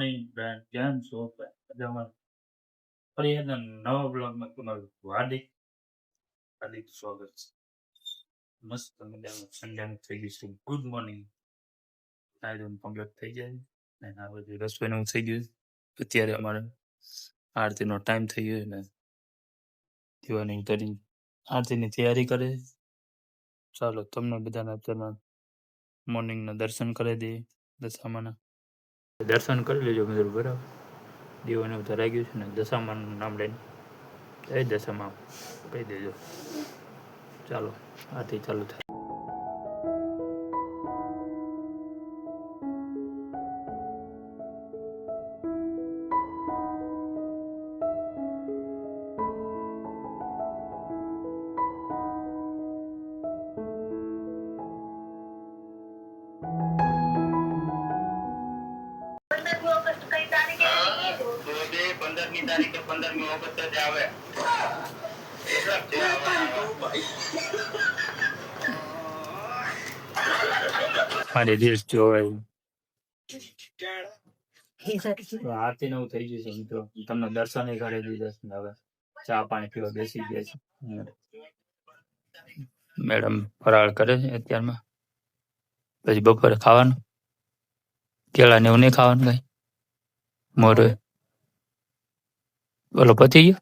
Morning friend, કેમ છો? મજામાં? ફરી એના નવા બ્લોગમાં તમારું હાર્દિક હાર્દિક સ્વાગત છે. મસ્ત મજાનું સંડ્યાનું થઈ ગયું છે. Good morning. નાયદોન કમ્પ્લીટ થઈ જાય ને આ બધું રસોઈનું થઈ ગયું. અત્યારે અમારે આરતીનો ટાઈમ થઈ ગયો ને દીવાની કરી આરતીની તૈયારી કરે. ચાલો તમને બધાને અત્યારના મોર્નિંગના દર્શન કરી દઈએ. દશામાના દર્શન કરી લેજો મિત્રો, બરાબર. દીવાને ઉતરાઈ ગયું છે ને દશામાનું નામ લઈને જય દશામાં કહી દેજો. ચાલો આરતી ચાલુ થાય. તારીખે 15મી ઓગસ્ટ જ આવે. મારી રીલ્સ જોવાય. આરતી નવું થઈ ગયું છે મિત્રો, તમને દર્શન કરી દીધા છે. હવે ચા પાણી પીવા બેસી ગયા છે. મેડમ ફરાળ કરે છે અત્યારમાં. પછી બપોરે ખાવાનું કેળા ને એવું નહીં ખાવાનું કઈ મોરે. બોલો પતી ગયો.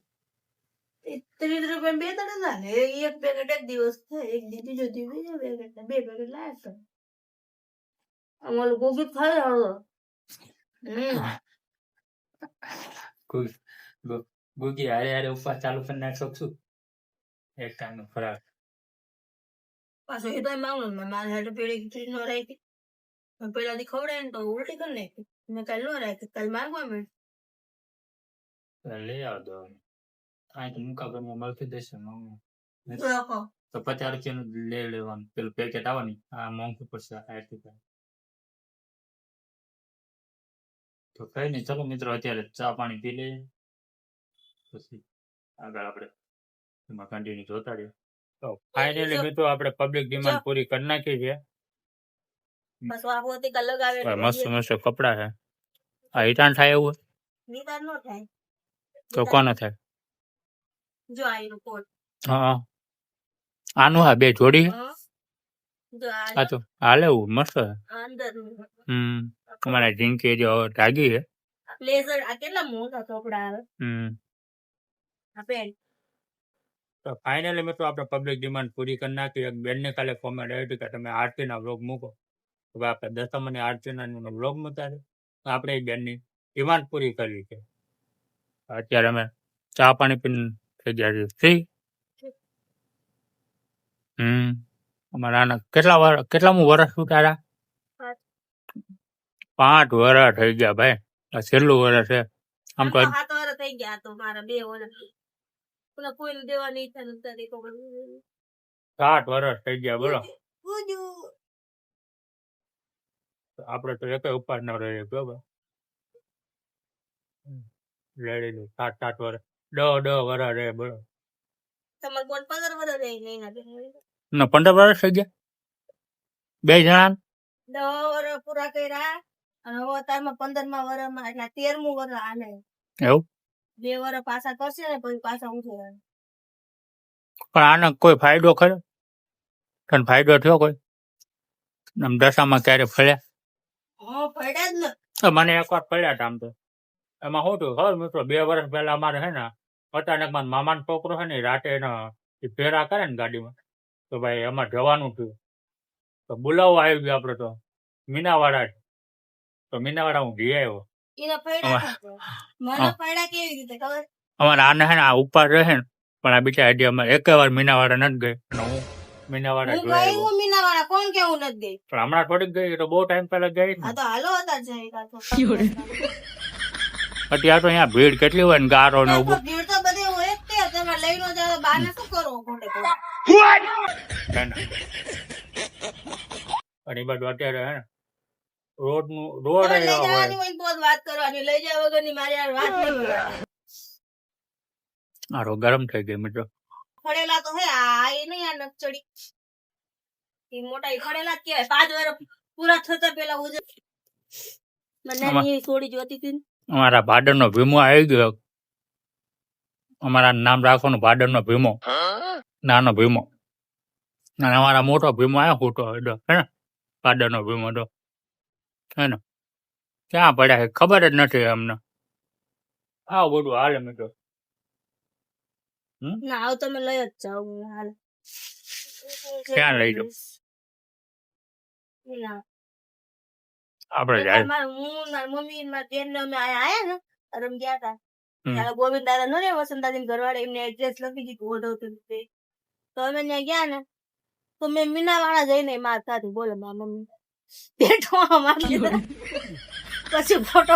30 રૂપિયા બે ત્રણ ના ને એક પેકેટ એક દિવસ થાય, એક બીજો દિવસ પેકેટ બે પેકેટ લાયા હતા. અમારું ગોગી ખાય હવે. ગુગી હારે હારે ઉપવાસ ચાલુ કરી નાખશો શું? એક ટાઈમ નો ફરાળ પાછો એ તો માંગલો મારે હાટે પેલી ખીચડી નો રાખી. પેલાથી ખવડાય ને તો ઉલટી કરી નાખી. મેં કાલ નો રાખી, કાલ માંગવા માંડ લઈ આવ દો. આ તો મુકાબરમાં મળતી દેશે રાખો તો 50 રૂપિયાનું લઈ લેવાનું. પેલું પેકેટ આવવાની આ મોંઘું પડશે. 60 રૂપિયા. તો કઈ નહીં, ચલો મિત્રો અત્યારે ચા પાણી પી લઈએ, પછી આગળ આપણે એમાં કન્ટિન્યુ જોતા રહીએ. તો ફાઇનલી મિત્રો આપણે પબ્લિક ડિમાન્ડ પૂરી કરી નાખી છે. બસ વાપોતી કલ લગાવે મસ્ત મસ્ત કપડા છે. આ હિટાણ થાય એવું નિદાન નો થાય તો કોને થાય? જો આઈનો કોટ હા આનું આ બે જોડી જો આ તો હાલે એવું મસ્ત. અંદર અમારા જિંદગી જો ઢાગી છે. બ્લેઝર આ કેટલા મોટા કપડા આવે. આ પેન્ટ તો ફાઇનલી મિત્રો આપણે પબ્લિક ડિમાન્ડ પૂરી કરી નાખી. એક બેનને કાલે કોમેન્ટ આવી કે તમે આરતીના વ્લોગ મૂકો. હવે આપણે દશામાની આરતીના વ્લોગ મૂકારે આપણે એ બેનની ડિમાન્ડ પૂરી કરવી છે. અત્યારે અમે ચા પાણી પીને થઈ ગયા છીએ ફ્રી. અમારા આના કેટલામું વર્ષ શું તારા? 5 વર્ષ થઈ ગયા ભાઈ. આ છેલ્લું વર્ષ છે આમ તો. 7 વર્ષ થઈ ગયા તો મારા 2 વર્ષ પેલા કોઈને દેવાની ઈચ્છા નથી. 7 વર્ષ થઈ ગયા બોલો. આપડે તો એક ઉપાસ ન રહીએ બરોબર. લેડી 7 વર્ષ 10 વર્ષ રહે બોલો. તમારે બોલ 15 વર્ષ રહી ના 15 વર્ષ થઈ ગયા બે જણા. 10 વર્ષ પૂરા કર્યા અને હવે તારમાં 15મા વર્ષમાં એટલે 13મું વર્ષ આલે એવું. 2 વર્ષ પાછા કરશે ને પછી પાછા ઊંચે. પણ આનો કોઈ ફાયદો ખરો? તને ફાયદો થયો કોઈ આમ દશામાં ક્યારે ફળ્યા? પડ્યા જ ને. મને એક વાર પડ્યા હતા આમ તો. એમાં શું થયું ખબર મિત્રો, 2 વર્ષ પહેલા અમારે છે ને અચાનક મારા મામાનો છોકરો છે ને રાતે એનો ફેરા કરે ને ગાડીમાં, તો ભાઈ એમાં જવાનું થયું. તો બોલાવવા આવી ગયો આપડે તો મીનાવાડા. તો મીનાવાડા હું ઘી આવ્યો. અમારે આને છે ને આ ઉપર રહે ને, પણ આ બીજા આઈડિયા માં એક વાર મીનાવાડા નથી ગઈ. હું મીનાવાડા જોઈ આવ્યો. મીનાવાડા કોણ કેવું નથી ગઈ, પણ હમણાં થોડીક ગઈ તો બહુ ટાઈમ પહેલા ગઈ. અત્યારે તો અહીંયા ભીડ કેટલી હોય ને ગારો ને ઉભો. ભીડ તો બધી હોય જ તે. તમે લઈને જાવ બાને શું કરો ખોટે ખોટે. અને બાજુ અત્યારે હે રોડ નું રોડ લઈ જવાની હોય તો વાત કરવાની, લઈ જવા વગર ની મારી યાર વાત નહીં કરવાની. મારો ગરમ થઈ ગયો મિત્રો. ખડેલા તો હે આ એ નહીં આ નકચડી એ મોટા ખડેલા જ કહેવાય. 5 વર્ષ પૂરા થતા પેલા ઉજે મને એ થોડી જોતી હતી ને. અમારા ભાડરનો ભીમો આવી ગયો. અમારા નામ રાખવાનું ભાડરનો ભીમો, નાનો ભીમો. અને અમારા મોટો ભીમો આવ્યો ખોટો હે ને, ભાડરનો ભીમો તો હે ને ક્યાં પડ્યા છે ખબર જ નથી અમને. આવું બધું હાલે મિત્રો. ના આવ તમે લઈ જ જાઓ હાલ. ક્યાં લઈ જાઓ? ના આપણે જાય. હું મારી મમ્મી મારી બેન ને અમે આયા ને રમ ગયા હતા ત્યારે ગોવિંદ દાદા નો રે વસંતાજી ઘરવાળે એમને એડ્રેસ લખી દીધું ઓઢવતું તો અમે ત્યાં ગયા ને તો મેં મીનાવાળા જઈને માર સાથે બોલે મારા મમ્મી બેઠો મારી લીધા. પછી ફોટો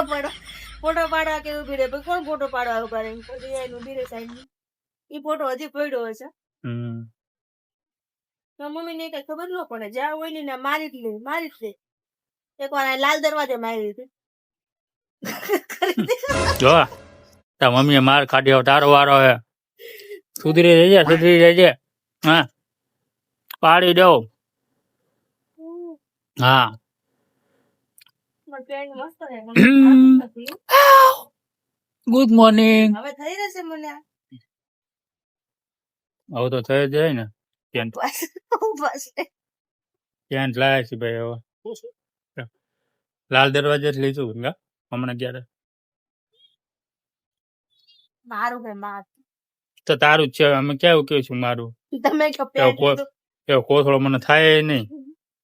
પાડવા કે ઉભી રહે કોણ ફોટો પાડવા ઉભા રહે પછી એનું ઉભી રહે સાઈડ એ ફોટો હજી પડ્યો હશે. મમ્મી ને કઈ ખબર ન પડે જ્યાં હોય ને મારી જ લે. એક વાર લાલ દરવાજે મારી હતી. જો તાર મમ્મીએ માર ખાધ્યો તારો વારો હે. સુધરી જજે હા પાડી દઉં. હા ગુડ મોર્નિંગ. હવે થઈ રહેશે મને હવે તો થઈ જાય ને ત્યાં લાયા છે ભાઈ. હવે લાલ દરવાજે જ લઈશું હમણાં ક્યારે મારું ભાઈ માર તો તારું જ છે. અમે કેવું કેવું છું મારું તમે એવો કોથળો મને થાય નહીં.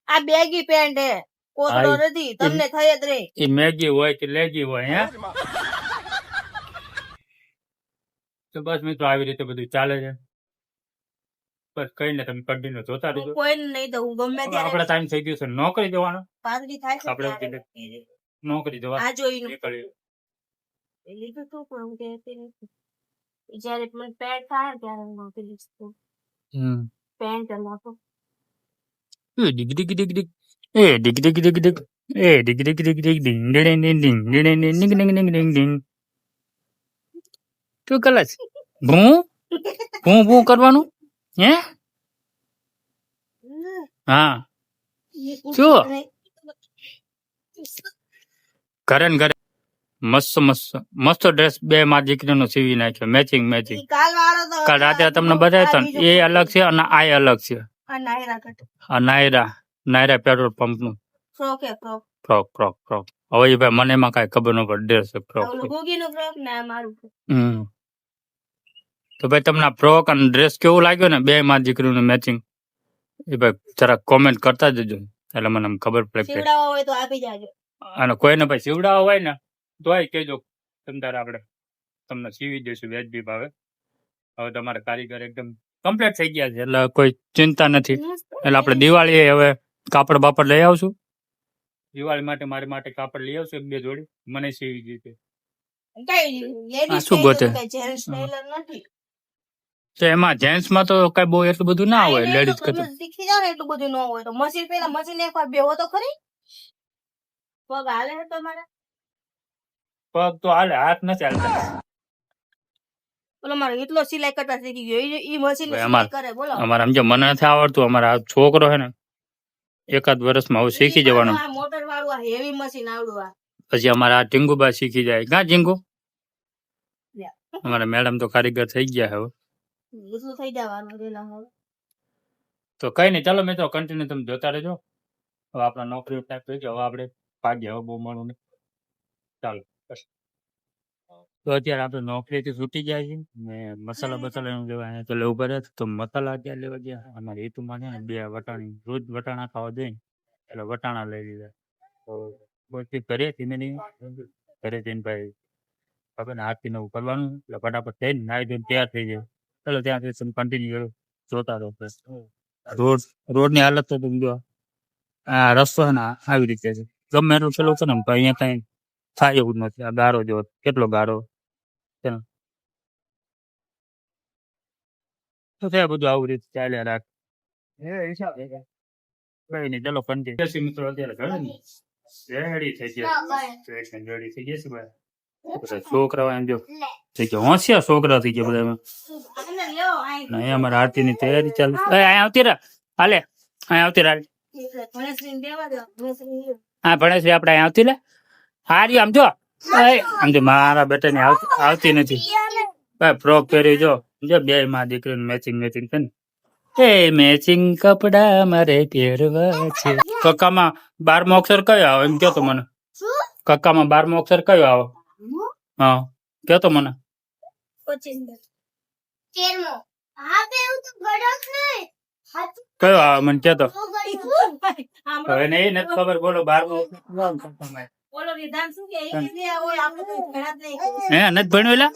આ બેગી પેન્ટ હે કોથળો નથી તમને થઈ જ રે. એ મેગી હોય કે લેગી હોય હે. તો બસ મિત્રો આવી રીતે બધું ચાલે છે. બસ કઈ ને તમે કન્ટિન્યુ જોતા રહેજો. કોઈ નહીં તો હું ગમે ત્યારે આપડે ટાઈમ થઈ ગયો છે નોકરી જવાનો. પાઘડી થાય છે આપણે નોકરી જવા આ જોઈને નીકળી લીધું તું પણ હું કહેતી નથી. જયારે મને પેન્ટ થાય ત્યારે હું પેલી પેન્ટ નાખો ડિગ ડિગ ડિગ ડિગ એ ડિગ ડિગ ડિગ ડિગ એ ડિગ ડિગ ડિગ ડિગ ડિંગ ડિંગ ડિંગ ડિંગ ડિંગ ડિંગ ડિંગ ડિંગ ડિંગ ડિંગ. શું કરે છે? ભૂ કરવાનું હે? હા શું ઘરે ને ઘરે મસ્ત ડ્રેસ બે માં દીકરીનો સીવી નાખ્યો મેચિંગ. કાલ રાતે તમને બતાવ્યો ને એ અલગ છે અને આ અલગ છે. આ નાયરા પેટ્રોલ પંપ નું ફ્રોક. હવે એ ભાઈ મને એમાં કઈ ખબર ન પડે ડ્રેસ ફ્રોક. તો ભાઈ તમને ફ્રોક અને ડ્રેસ કેવું લાગ્યો ને બે માં દીકરીનું મેચિંગ એ ભાઈ જરાક કોમેન્ટ કરતા જજો એટલે મને ખબર પડે. અને કોઈને ભાઈ સીવડાવો હોય ને તોય કેજો તમતારે આપણે તમને સીવી દઈશું વ્યાજબી ભાવે. હવે તમારા કારીગર એકદમ કમ્પ્લીટ થઈ ગયા છે એટલે કોઈ ચિંતા નથી. એટલે આપણે દિવાળી હવે કાપડ બાપડ લઈ આવશું. દિવાળી માટે મારી માટે કાપડ લઈ આવશું 1-2 જોડી મને સીવી દીધી. શું ગોતે તો એમાં જેન્ટ્સ માં તો કઈ બહુ એટલું બધું ના હોય. લેડીઝ કરતા શીખી જાવ ને એટલું બધું ન હોય તો મશીન પેલા મશીન એકવાર બેહો તો ખરી. પગ હાલે છે તમારે? પગ તો હાલે હાથ નથી હાલતા. બોલો મારે એટલો સિલાઈ કરતા શીખી ગયો ઈ મશીન કરે. બોલો અમારે સમજો મને નથી આવડતું. અમારા છોકરો છે ને 1 વર્ષમાં હવે શીખી જવાનું. મોટર વાળું હેવી મશીન આવડું. પછી અમારા ટીંગુબા શીખી જાય. ક્યાં ટીંગુ? અમારા મેડમ તો કારીગર થઈ ગયા હવે. થઈ જવાનું તો કઈ નહીં ચાલો મેં તો કન્ટિન્યુ તમે જોતા રહેજો. હવે આપણા નોકરી ટાઈપ થઈ ગયો. હવે આપણે ભાગ્ય હવે બહુ મળું નહીં. ચાલો તો અત્યારે આપણે નોકરીથી છૂટી જાય છે ને મસાલા બસાલા લેવા તો લેવું પડે. તો મસાલા અત્યારે લેવા ગયા. અમારે હેતુમાં છે ને 2 વટાણી રોજ વટાણા ખાવા દઈએ એટલે વટાણા લઈ લીધા. તો પછી ઘરે ધીમે ધીમે ઘરે જઈને ભાઈ ખબર ને આરતી નવું કરવાનું એટલે ફટાફટ થઈને નાહી ધોઈને તૈયાર થઈ જાય. ચાલો ત્યાંથી તમે કન્ટિન્યુ જોતા રહો. રોડની હાલત તો તમે જો આ રસ્તો છે ને આવી રીતે છે. ગમે એટલું પેલું છે ને અહીંયા કઈ થાય એવું નથી. આ ગારો જો કેટલો ગારો છે ને તો ત્યાં બધું આવું રીતે ચાલ્યા રાખ. કઈ નહીં ચાલો કન્ટિન્યુ. મિત્રો અત્યારે ઘરે ને રેડી થઈ ગયા. રેડી થઈ ગયા છે ભાઈ. છોકરા એમ જો થઈ ગયા હોશિયાર છોકરા થઈ ગયા બધા. અહીંયા અમારે આરતી ની તૈયારી ચાલુ. અહીંયા આવતી રે હાલે અહીંયા આવતી રે. હા ભણેશ્રી આપડે અહીંયા આવતી લે હારી આમ જો આમ જો મારા બેટા ને આવતી નથી ભાઈ ફ્રોક પહેરી જો જો બે માં દીકરીને મેચિંગ મેચિંગ છે ને એ મેચિંગ કપડા મારે પહેરવા છે કક્કામાં 12મો અક્ષર કયો આવે એમ કયો તો મને કક્કામાં 12મો અક્ષર કયો આવે હા કયો તો મને કયો આવે મને કયો તો હવે નહીં નથી ખબર બોલો 12મો હે નથી ભણ્યો એલા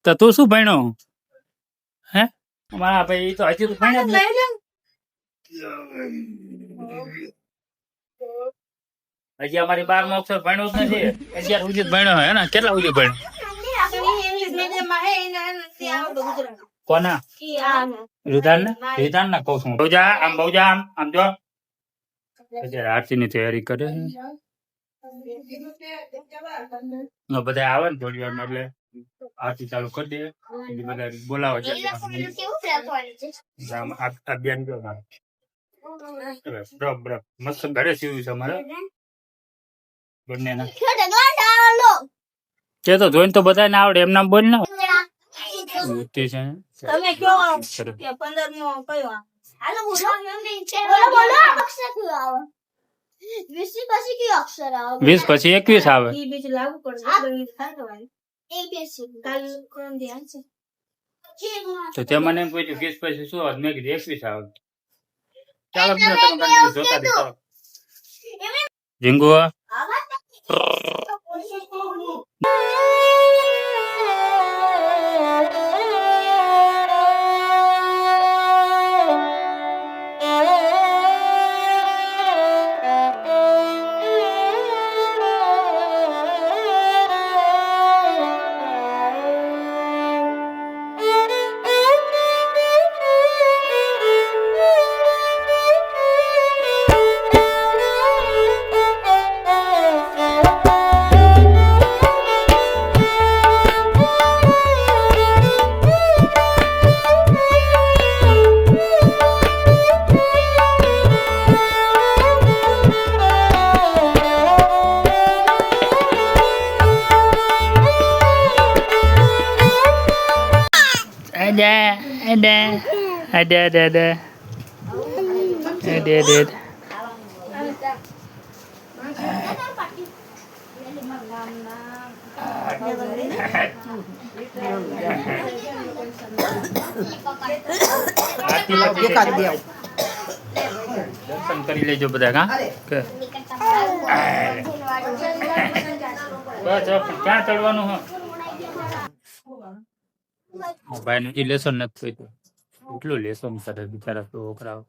તો તું શું ભણ્યો હે મારા ભાઈ તો હજી તો ભણ્યો જ નથી. હજી અમારી 12મો અક્ષર ભણ્યો જ નથી 11 સુધી જ ભણ્યો હે ને કેટલા સુધી ભણ્યો કોના રુદાન ના કહું છું બહુજા આમ જો અત્યારે આરતી ની તૈયારી કરે છે બધા આવે ને થોડી વાર એટલે આરતી ચાલુ કરી દે એટલે બધા બોલાવો છે અભિયાન જો બરાબર મસ્ત ઘરે સીવ્યું છે અમારે બંને તે તો જોઈને તો બધા ને આવડે એમ નામ બોલ ને છે તમે કયો કે 15મો કયો હાલો બોલો બોલો અક્ષર કયો આવે 20 પછી કયો અક્ષર આવે 20 પછી 21 આવે ઈ બીજ લાગુ પડશે તો ઈ થાય કાલ કોણ ધ્યાન છે તો તે મને એમ પૂછ્યું 20 પછી શું આવે મેં કીધું 21 આવે ચાલો તમે જોતા દે ચાલો જીંગુ ada દર્શન કરી લેજો બધા કા બસ ક્યાં ચડવાનું હો ભાઈ નું લેસન નથી થયું એટલું લેસન કરે બિચારા છોકરાઓ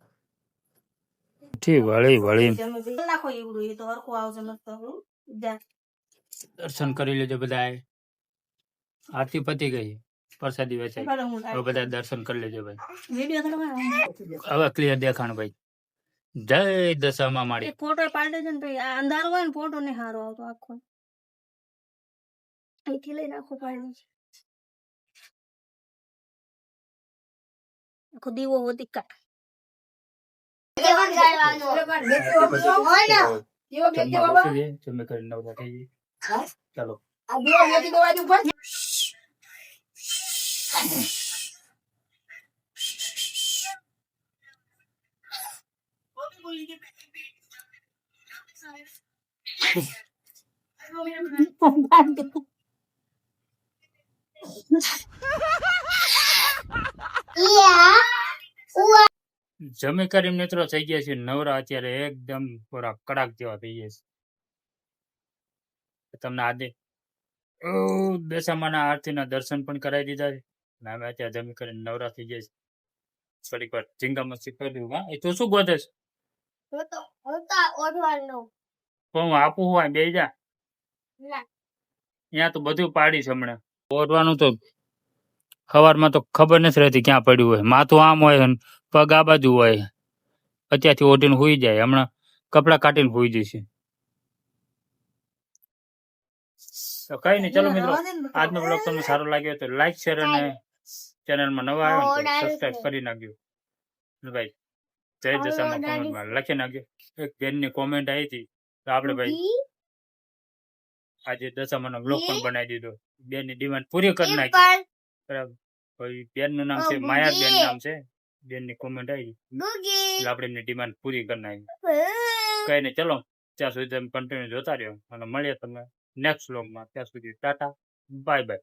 ઠીક વળી નાખો એવડું એ તો હરખું આવશે મસ્ત દર્શન કરી લેજો બધા આરતી પતી ગઈ પ્રસાદી વેચાઈ હવે બધા દર્શન કરી લેજો ભાઈ હવે ક્લિયર દેખાણ ભાઈ જય દશામાં માડી ફોટો પાડે છે ને ભાઈ આ અંધારો હોય ને ફોટો ને સારો આવતો આખો અહીંથી લઈને આખો પાડી આખો દીવો હોતી કાઢ ચાલો જમી કરી મિત્રો થઈ ગયા છે નવરા અત્યારે એકદમ થોડા કડાક જેવા થઈ ગયા છે તમને આજે દશામાના આરતીના દર્શન પણ કરાવી દીધા છે અને અમે અત્યારે જમી કરીને નવરા થઈ ગયા છે થોડીક વાર ઝીંગા મસ્તી કરી દઉં હા એ તું શું ગોતે છે હું આપું હોય બે જા ત્યાં તો બધું પાડી છે હમણાં ઓઢવાનું તો સવારમાં તો ખબર નથી રહેતી ક્યાં પડ્યું હોય માથું આમ હોય પગ આ બાજુ હોય અત્યારથી ઓઢીને હુઈ જાય હમણાં કપડા કાઢીને હુઈ જશે તો કઈ નહીં ચલો મિત્રો આજનો બ્લોગ તમને સારો લાગ્યો તો લાઈક શેર અને ચેનલમાં નવા આવ્યો તો સબસ્ક્રાઇબ કરી નાખજો ભાઈ જય દશામાં કોમેન્ટમાં લખી નાખજો એક બેનની કોમેન્ટ આવી હતી તો આપણે ભાઈ આજે દશામાનો બ્લોગ પણ બનાવી દીધો. બેનની ડિમાન્ડ પૂરી કરી નાખી. પણ બરાબર. પછી બેનનું નામ છે ગુગી. માયાબેન નામ છે. બેનની કોમેન્ટ આવી ગુગી એટલે આપણે એમની ડિમાન્ડ પૂરી કરી નાખી. કઈ નહીં, ચલો ત્યાં સુધી તમે કન્ટિન્યુ જોતા રહ્યો અને મળીએ તમે નેક્સ્ટ વ્લોગમાં. ત્યાં સુધી ટાટા બાય બાય.